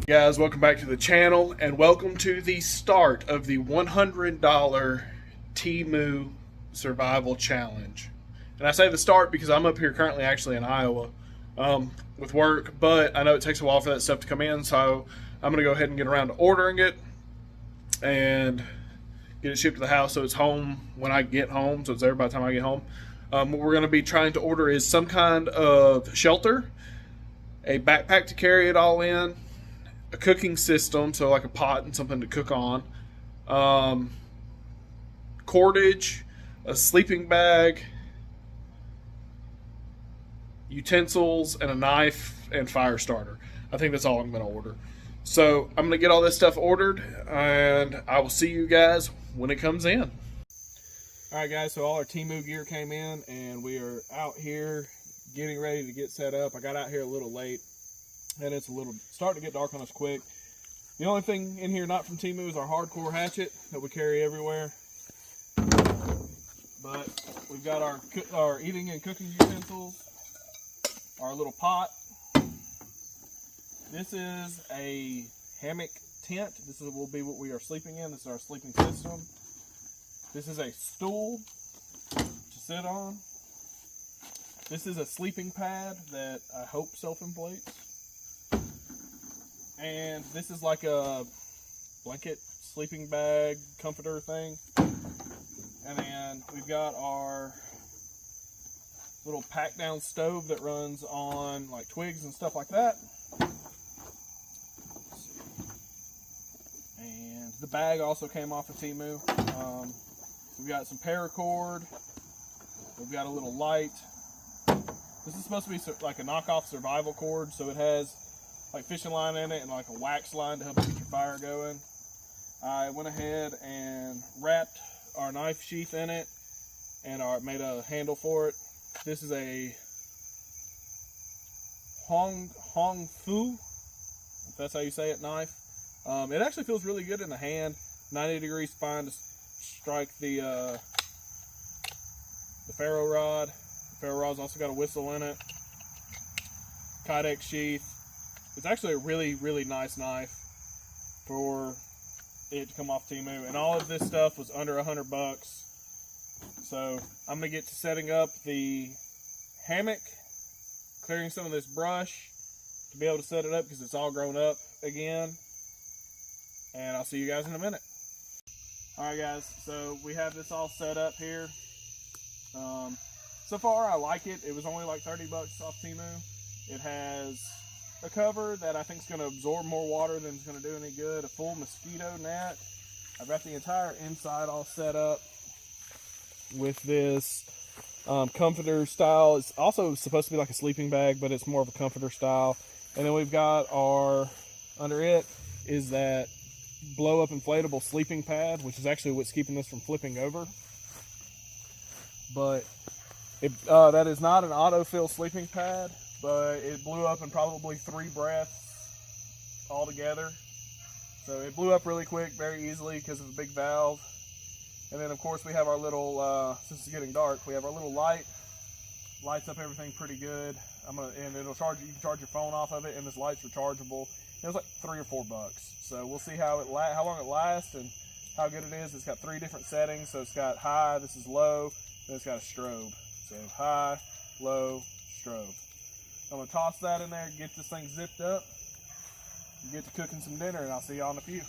Guys, welcome back to the channel and welcome to the start of the $100 Temu survival challenge. And I say the start because I'm up here currently actually in Iowa with work, but I know it takes a while for that stuff to come in, so I'm going to go ahead and get around to ordering it and get it shipped to the house so it's home when I get home, so it's there by the time I get home. What we're going to be trying to order is some kind of shelter, a backpack to carry it all in, a cooking system, so like a pot and something to cook on, cordage, a sleeping bag, utensils, and a knife and fire starter. I think that's all I'm going to order. So I'm going to get all this stuff ordered, and I will see you guys when it comes in. Alright guys, so all our Temu gear came in, and we are out here getting ready to get set up. I got out here a little late, and it's starting to get dark on us quick. The only thing in here not from Temu is our hardcore hatchet that we carry everywhere. But we've got our eating and cooking utensils, our little pot. This is a hammock tent. This will be what we are sleeping in. This is our sleeping system. This is a stool to sit on. This is a sleeping pad that I hope self-inflates. And this is like a blanket sleeping bag comforter thing. And then we've got our little pack down stove that runs on like twigs and stuff like that. And the bag also came off of Temu. We've got some paracord. We've got a little light. This is supposed to be like a knockoff survival cord, so it has like fishing line in it and like a wax line to help keep your fire going. I went ahead and wrapped our knife sheath in it and made a handle for it. This is a Hong Fu, if that's how you say it, knife. It actually feels really good in the hand. 90 degrees fine to strike the ferro rod. The ferro rod's also got a whistle in it. Kydex sheath. It's actually a really, really nice knife for it to come off Temu. And all of this stuff was under $100. So I'm going to get to setting up the hammock, clearing some of this brush to be able to set it up because it's all grown up again. And I'll see you guys in a minute. Alright guys, so we have this all set up here. So far I like it. It was only like $30 off Temu. It has a cover that I think is going to absorb more water than it's going to do any good. A full mosquito net. I've got the entire inside all set up with this comforter style. It's also supposed to be like a sleeping bag, but it's more of a comforter style. And then we've got under it is that blow up inflatable sleeping pad, which is actually what's keeping this from flipping over. But that is not an autofill sleeping pad, but it blew up in probably 3 breaths altogether. So it blew up really quick, very easily because of the big valve. And then of course we have our little, since it's getting dark, we have our little light. Lights up everything pretty good. And it'll charge, you can charge your phone off of it, and this light's rechargeable. It was like $3 or $4. So we'll see how long it lasts and how good it is. It's got 3 different settings. So it's got high, this is low, then it's got a strobe. So high, low, strobe. I'm going to toss that in there, get this thing zipped up, and get to cooking some dinner, and I'll see y'all in a few.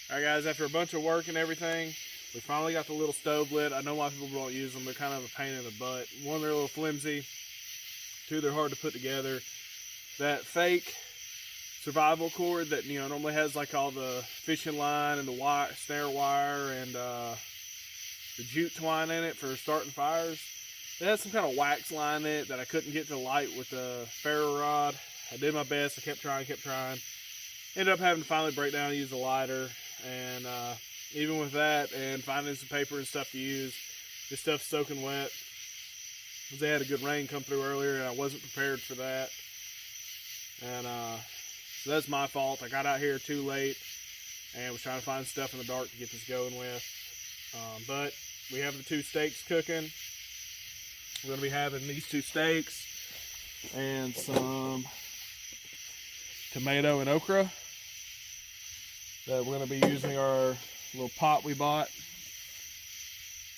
Alright guys, after a bunch of work and everything, we finally got the little stove lit. I know why people don't use them. They're kind of a pain in the butt. 1, they're a little flimsy. 2, they're hard to put together. That fake survival cord that normally has like all the fishing line and the snare wire and the jute twine in it for starting fires. It has some kind of wax line in it that I couldn't get to light with the ferro rod. I did my best. I kept trying. Ended up having to finally break down and use the lighter. And even with that and finding some paper and stuff to use, this stuff's soaking wet. They had a good rain come through earlier and I wasn't prepared for that. And so that's my fault. I got out here too late and was trying to find stuff in the dark to get this going with. But we have the 2 steaks cooking. We're going to be having these 2 steaks and some tomato and okra that we're going to be using our little pot we bought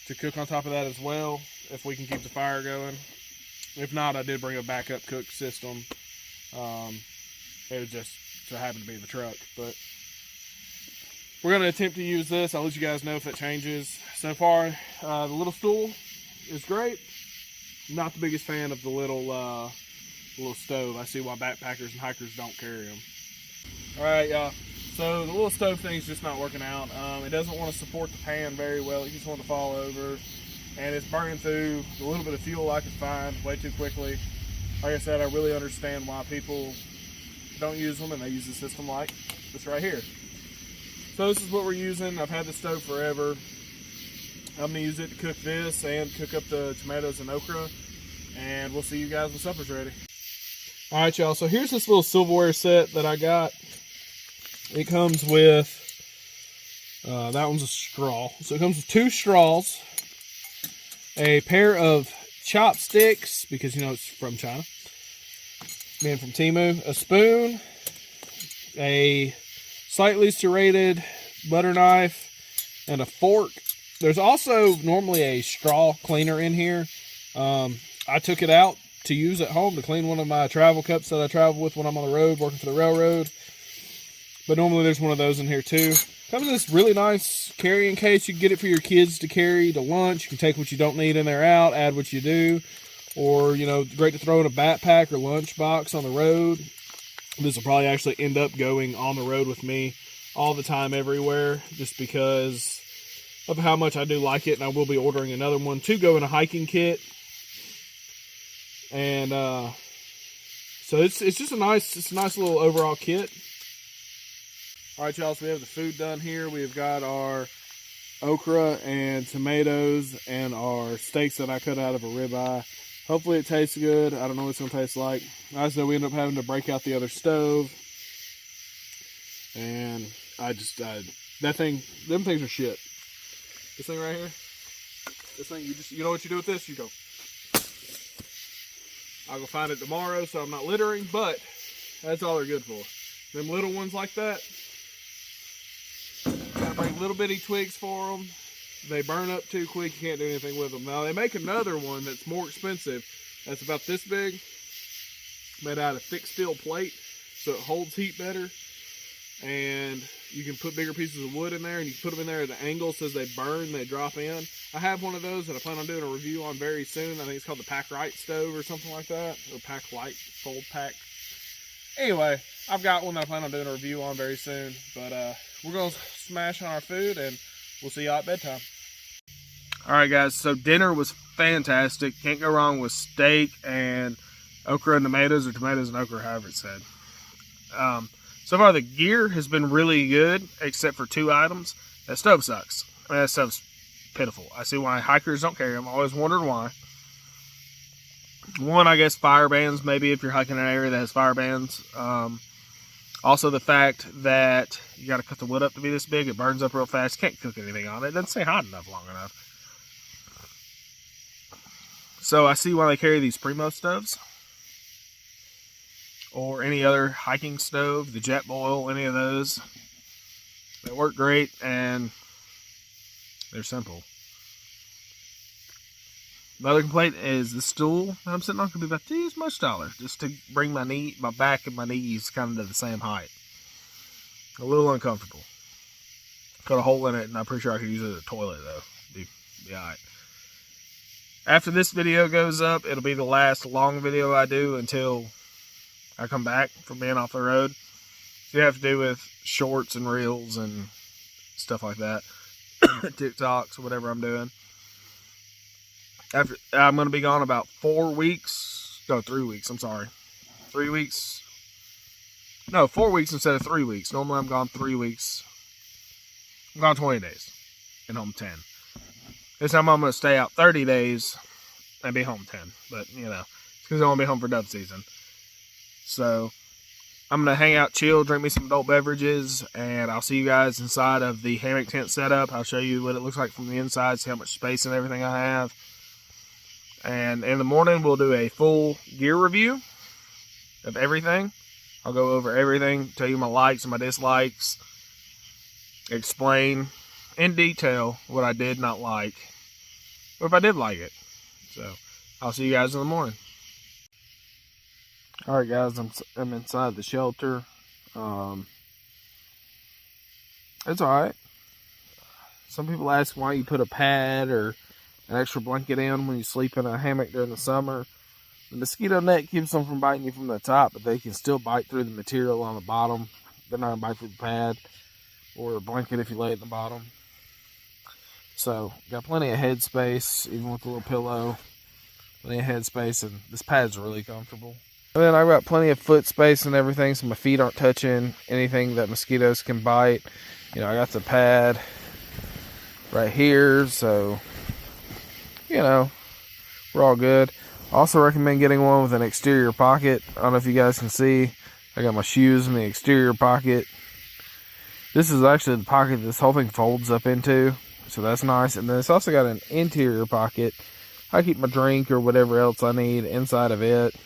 to cook on top of that as well, if we can keep the fire going. If not, I did bring a backup cook system. It was just so happened to be in the truck, but we're going to attempt to use this. I'll let you guys know if it changes. So far, the little stool is great. Not the biggest fan of the little stove. I see why backpackers and hikers don't carry them. All right, y'all. So the little stove thing's just not working out. It doesn't want to support the pan very well. It just wants to fall over, and it's burning through the little bit of fuel I could find way too quickly. Like I said, I really understand why people don't use them, and they use a system like this right here. So this is what we're using. I've had the stove forever. I'm gonna use it to cook this and cook up the tomatoes and okra, and we'll see you guys when supper's ready. All right, y'all. So here's this little silverware set that I got. It comes with, that one's a straw. So it comes with 2 straws, a pair of chopsticks, because you know it's from China, being from Temu, a spoon, a slightly serrated butter knife, and a fork. There's also normally a straw cleaner in here. I took it out to use at home to clean one of my travel cups that I travel with when I'm on the road working for the railroad. But normally there's one of those in here too. Comes in this really nice carrying case. You can get it for your kids to carry to lunch. You can take what you don't need in there out, add what you do. Or, you know, great to throw in a backpack or lunch box on the road. This will probably actually end up going on the road with me all the time, everywhere, just because of how much I do like it. And I will be ordering another one to go in a hiking kit. And so it's just a nice little overall kit. All right, y'all, so we have the food done here. We've got our okra and tomatoes and our steaks that I cut out of a ribeye. Hopefully it tastes good. I don't know what it's going to taste like. I just know we ended up having to break out the other stove. And them things are shit. This thing right here, this thing, you know what you do with this? You go. I'll go find it tomorrow so I'm not littering, but that's all they're good for. Them little ones like that, gotta bring little bitty twigs for them. They burn up too quick, you can't do anything with them. Now they make another one that's more expensive, that's about this big, made out of thick steel plate, so it holds heat better. And you can put bigger pieces of wood in there, and you can put them in there at an angle so as they burn, they drop in. I have one of those that I plan on doing a review on very soon. I think it's called the Pack Right stove or something like that, or Pack Light Fold Pack. Anyway, I've got one that I plan on doing a review on very soon. But we're going to smash on our food, and we'll see y'all at bedtime. All right, guys, so dinner was fantastic. Can't go wrong with steak and okra and tomatoes, or tomatoes and okra, however it's said. So far, the gear has been really good, except for 2 items. That stove sucks. I mean, that stove's pitiful. I see why hikers don't carry them. I always wondered why. One, I guess fire bans, maybe if you're hiking an area that has fire bans. Also, the fact that you got to cut the wood up to be this big. It burns up real fast. You can't cook anything on it. It doesn't stay hot enough long enough. So I see why they carry these Primo stoves. Or any other hiking stove, the Jetboil, any of those. They work great, and they're simple. My other complaint is the stool that I'm sitting on could be about this much taller, just to bring my back and my knees kind of to the same height. A little uncomfortable. Cut a hole in it, and I'm pretty sure I could use it as a toilet, though. Be alright. After this video goes up, it'll be the last long video I do until I come back from being off the road. So you have to do with shorts and reels and stuff like that. TikToks or whatever I'm doing. I'm going to be gone about 4 weeks. No, 3 weeks. I'm sorry. 3 weeks. No, 4 weeks instead of 3 weeks. Normally I'm gone 3 weeks. I'm gone 20 days and home 10. This time I'm going to stay out 30 days and be home 10. But, you know, it's because I want to be home for dove season. So, I'm going to hang out, chill, drink me some adult beverages, and I'll see you guys inside of the hammock tent setup. I'll show you what it looks like from the inside, see how much space and everything I have. And in the morning, we'll do a full gear review of everything. I'll go over everything, tell you my likes and my dislikes, explain in detail what I did not like, or if I did like it. So I'll see you guys in the morning. All right, guys, I'm inside the shelter. It's all right. Some people ask why you put a pad or an extra blanket in when you sleep in a hammock during the summer. The mosquito net keeps them from biting you from the top, but they can still bite through the material on the bottom. They're not going to bite through the pad or a blanket if you lay it in the bottom. So, got plenty of head space, even with a little pillow. Plenty of head space, and this pad's really comfortable. And then I've got plenty of foot space and everything, so my feet aren't touching anything that mosquitoes can bite. You know, I got the pad right here, so, you know, we're all good. I also recommend getting one with an exterior pocket. I don't know if you guys can see. I got my shoes in the exterior pocket. This is actually the pocket this whole thing folds up into, so that's nice. And then it's also got an interior pocket. I keep my drink or whatever else I need inside of it.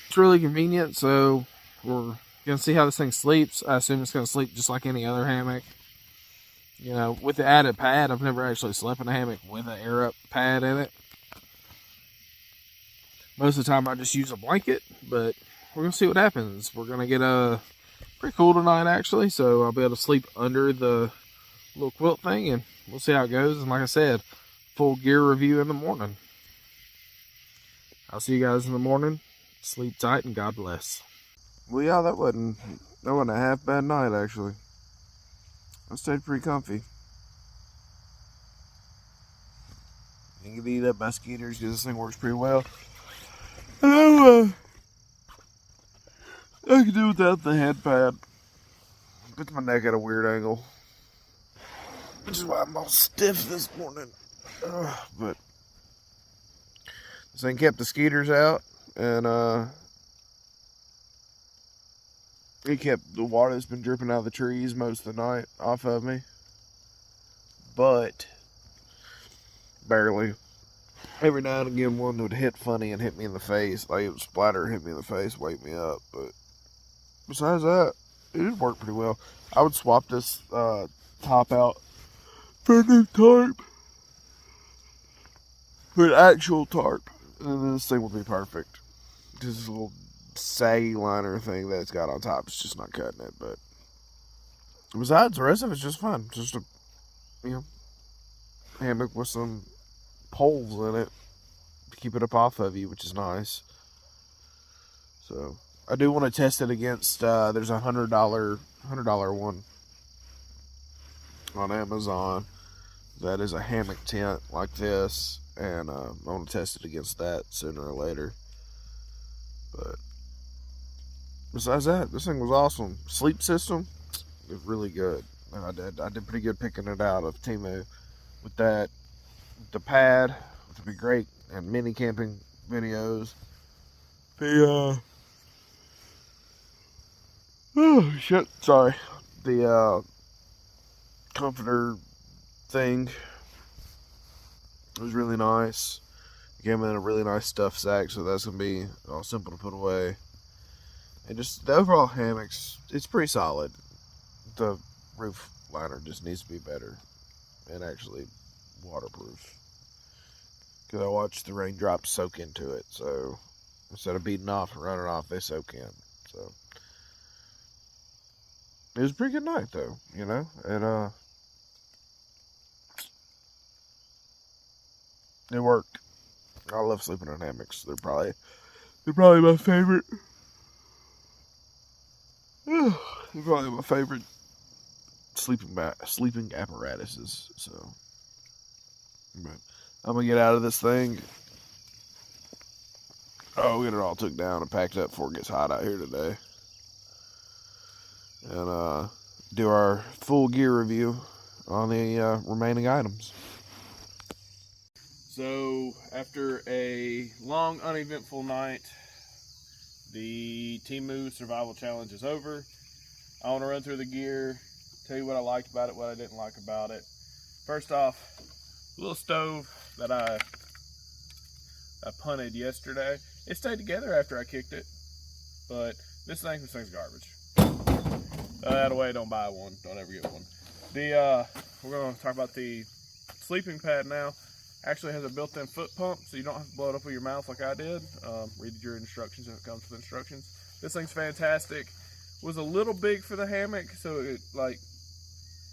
It's really convenient, so we're going to see how this thing sleeps. I assume it's going to sleep just like any other hammock. You know, with the added pad, I've never actually slept in a hammock with an air-up pad in it. Most of the time I just use a blanket, but we're going to see what happens. We're going to get pretty cool tonight, actually, so I'll be able to sleep under the little quilt thing, and we'll see how it goes. And like I said, full gear review in the morning. I'll see you guys in the morning. Sleep tight, and God bless. Well, yeah, that wasn't a half bad night, actually. I stayed pretty comfy. You can eat up mosquitoes because this thing works pretty well. I could do without the head pad. Puts my neck at a weird angle, which is why I'm all stiff this morning. But this thing kept the skeeters out, and it kept the water that's been dripping out of the trees most of the night off of me. But barely. Every now and again, one would hit funny and hit me in the face. Like, it would splatter, hit me in the face, wake me up. But besides that, it did work pretty well. I would swap this top out for a new tarp. For an actual tarp. And then this thing would be perfect. Just this little saggy liner thing that it's got on top. It's just not cutting it. But besides, the rest of it's just fun. Just a, hammock with some poles in it to keep it up off of you, which is nice. So I do want to test it against there's a $100 one on Amazon that is a hammock tent like this, and I want to test it against that sooner or later. But besides that, this thing was awesome. Sleep system is really good, and I did pretty good picking it out of Temu with that. The pad, which would be great, and mini camping videos. The the comforter thing was really nice. It came in a really nice stuffed sack, so that's gonna be all simple to put away. And just the overall hammocks, it's pretty solid. The roof liner just needs to be better and actually waterproof, because I watched the raindrops soak into it. So instead of beating off and running off, they soak in. So it was a pretty good night, though, and it worked. I love sleeping in hammocks. They're probably my favorite. They're probably my favorite sleeping apparatuses. So, but I'm gonna get out of this thing. Oh, get it all took down and packed up before it gets hot out here today, and do our full gear review on the remaining items. So, after a long, uneventful night, the Temu Survival Challenge is over. I want to run through the gear, tell you what I liked about it, what I didn't like about it. First off, a little stove that I punted yesterday. It stayed together after I kicked it, but This thing's garbage. That way, don't buy one. Don't ever get one. We're going to talk about the sleeping pad now. Actually has a built-in foot pump, so you don't have to blow it up with your mouth like I did. Read your instructions if it comes with instructions. This thing's fantastic. Was a little big for the hammock, so it like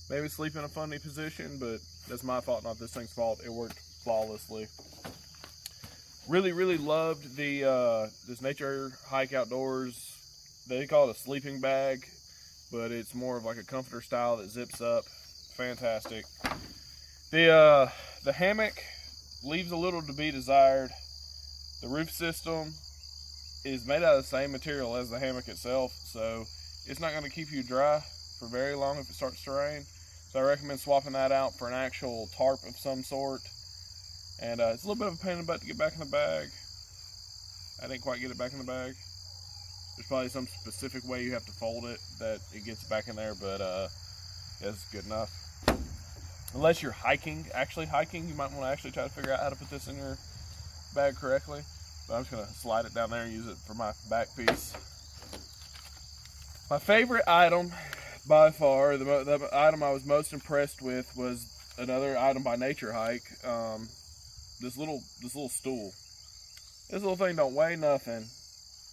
maybe sleep in a funny position, but that's my fault, not this thing's fault. It worked flawlessly. Really loved the this Nature Hike Outdoors. They call it a sleeping bag, but it's more of like a comforter style that zips up. Fantastic. The hammock leaves a little to be desired. The roof system is made out of the same material as the hammock itself, so it's not going to keep you dry for very long if it starts to rain. So I recommend swapping that out for an actual tarp of some sort. And it's a little bit of a pain in the butt to get back in the bag. I didn't quite get it back in the bag. There's probably some specific way you have to fold it that it gets back in there, but yeah, it's good enough. Unless you're actually hiking, you might want to actually try to figure out how to put this in your bag correctly. But I'm just going to slide it down there and use it for my back piece. My favorite item by far, the item I was most impressed with, was another item by Nature Hike. This little stool. This little thing don't weigh nothing.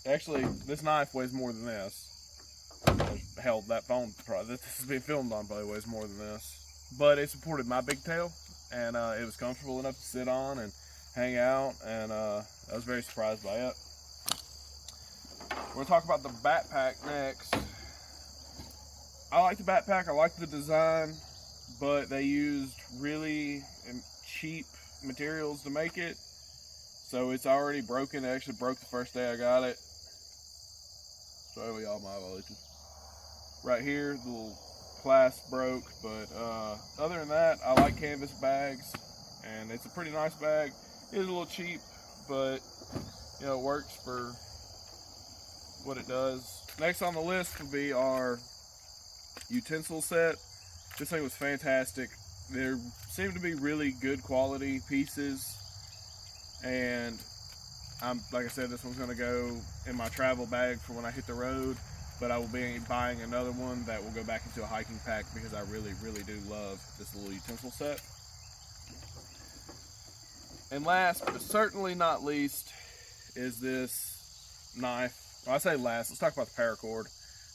Actually, this knife weighs more than this. Hell, that phone that this is being filmed on probably weighs more than this. But it supported my big tail, and it was comfortable enough to sit on and hang out, and I was very surprised by it. We're gonna talk about the backpack next. I like the backpack, I like the design, but they used really cheap materials to make it, so it's already broken. It actually broke the first day I got it. Sorry, y'all, my apologies. Right here, the little clasp broke, but other than that, I like canvas bags, and it's a pretty nice bag. It is a little cheap, but you know, it works for what it does. Next on the list will be our utensil set. This thing was fantastic. There seemed to be really good quality pieces, and like I said, this one's going to go in my travel bag for when I hit the road, but I will be buying another one that will go back into a hiking pack because I really do love this little utensil set. And last but certainly not least is this knife. Well, I say last, let's talk about the paracord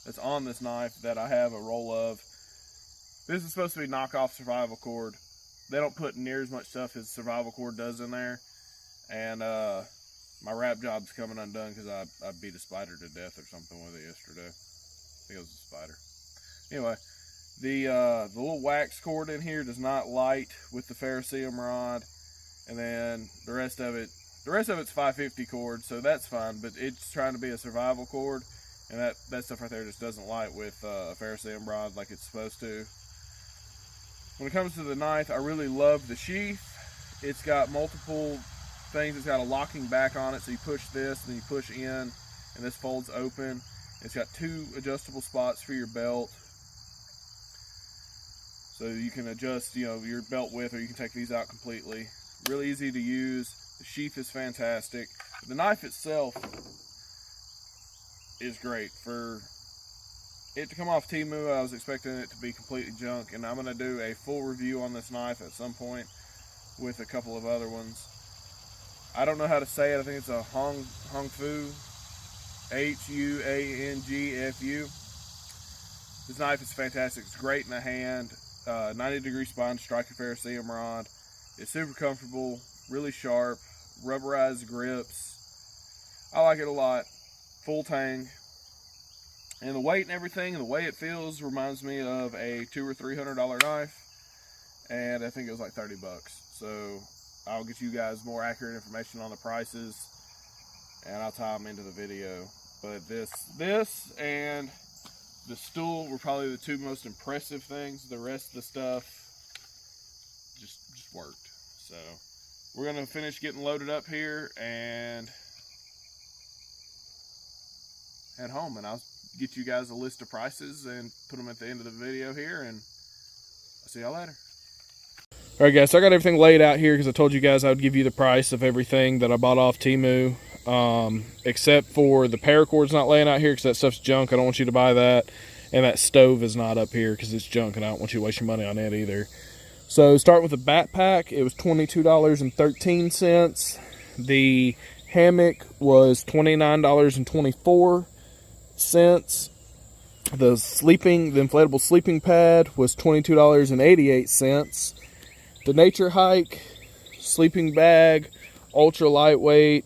that's on this knife that I have a roll of. This is supposed to be knockoff survival cord. They don't put near as much stuff as survival cord does in there. And my wrap job's coming undone because I beat a spider to death or something with it yesterday. I think it was a spider. Anyway, the little wax cord in here does not light with the ferrocerium rod. And then the rest of it's 550 cord, so that's fine, but it's trying to be a survival cord, and that stuff right there just doesn't light with a ferrocerium rod like it's supposed to. When it comes to the knife, I really love the sheath. It's got multiple things. It's got a locking back on it, so you push this, then you push in, and this folds open. It's got 2 adjustable spots for your belt, so you can adjust, you know, your belt width, or you can take these out completely. Really easy to use. The sheath is fantastic. The knife itself is great. For it to come off Temu, I was expecting it to be completely junk, and I'm going to do a full review on this knife at some point with a couple of other ones. I don't know how to say it. I think it's a Hongfu, H-U-A-N-G-F-U. This knife is fantastic. It's great in the hand. 90-degree spine striker ferrocerium rod. It's super comfortable, really sharp, rubberized grips. I like it a lot. Full tang. And the weight and everything, the way it feels reminds me of a $200 or $300 knife. And I think it was like 30 bucks. So I'll get you guys more accurate information on the prices, and I'll tie them into the video. But this and the stool were probably the 2 most impressive things. The rest of the stuff just worked. So we're gonna finish getting loaded up here and head home, and I'll get you guys a list of prices and put them at the end of the video here, and I'll see y'all later. All right, guys, so I got everything laid out here because I told you guys I would give you the price of everything that I bought off Temu. except for the paracord's not laying out here because that stuff's junk. I don't want you to buy that. And that stove is not up here because it's junk, and I don't want you to waste your money on it either. So start with the backpack. It was $22.13. The hammock was $29.24. The inflatable sleeping pad was $22.88. The nature hike sleeping bag, ultra lightweight,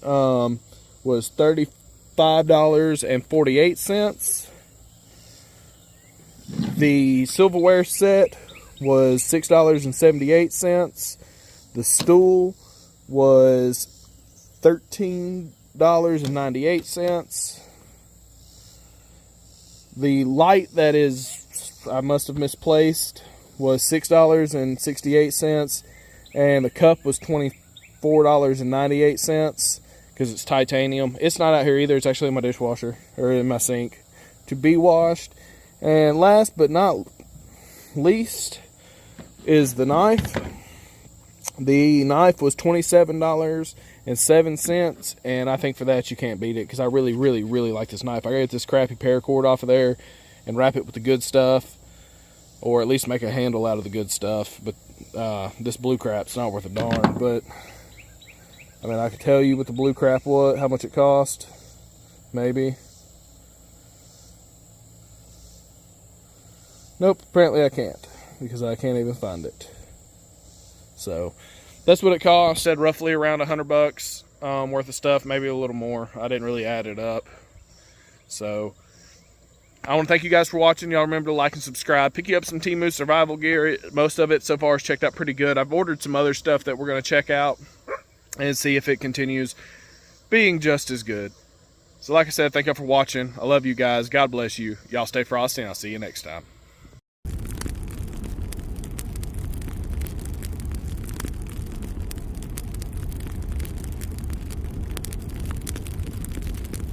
was $35.48. The silverware set was $6.78. The stool was $13.98. The light that I must have misplaced was $6.68, and the cup was $24.98 because it's titanium. It's not out here either. It's actually in my dishwasher, or in my sink, to be washed. And last but not least is the knife. The knife was $27.07, and I think for that you can't beat it because I really, really, really like this knife. I gotta get this crappy paracord off of there and wrap it with the good stuff, or at least make a handle out of the good stuff. But this blue crap's not worth a darn. But I mean, I could tell you what the blue crap how much it cost, maybe. Nope, apparently I can't, because I can't even find it. So that's what it cost. Said roughly around $100 worth of stuff, maybe a little more. I didn't really add it up. So I want to thank you guys for watching. Y'all remember to like and subscribe. Pick you up some Temu survival gear. Most of it so far has checked out pretty good. I've ordered some other stuff that we're going to check out and see if it continues being just as good. So like I said, thank y'all for watching. I love you guys. God bless you. Y'all stay frosty, and I'll see you next time.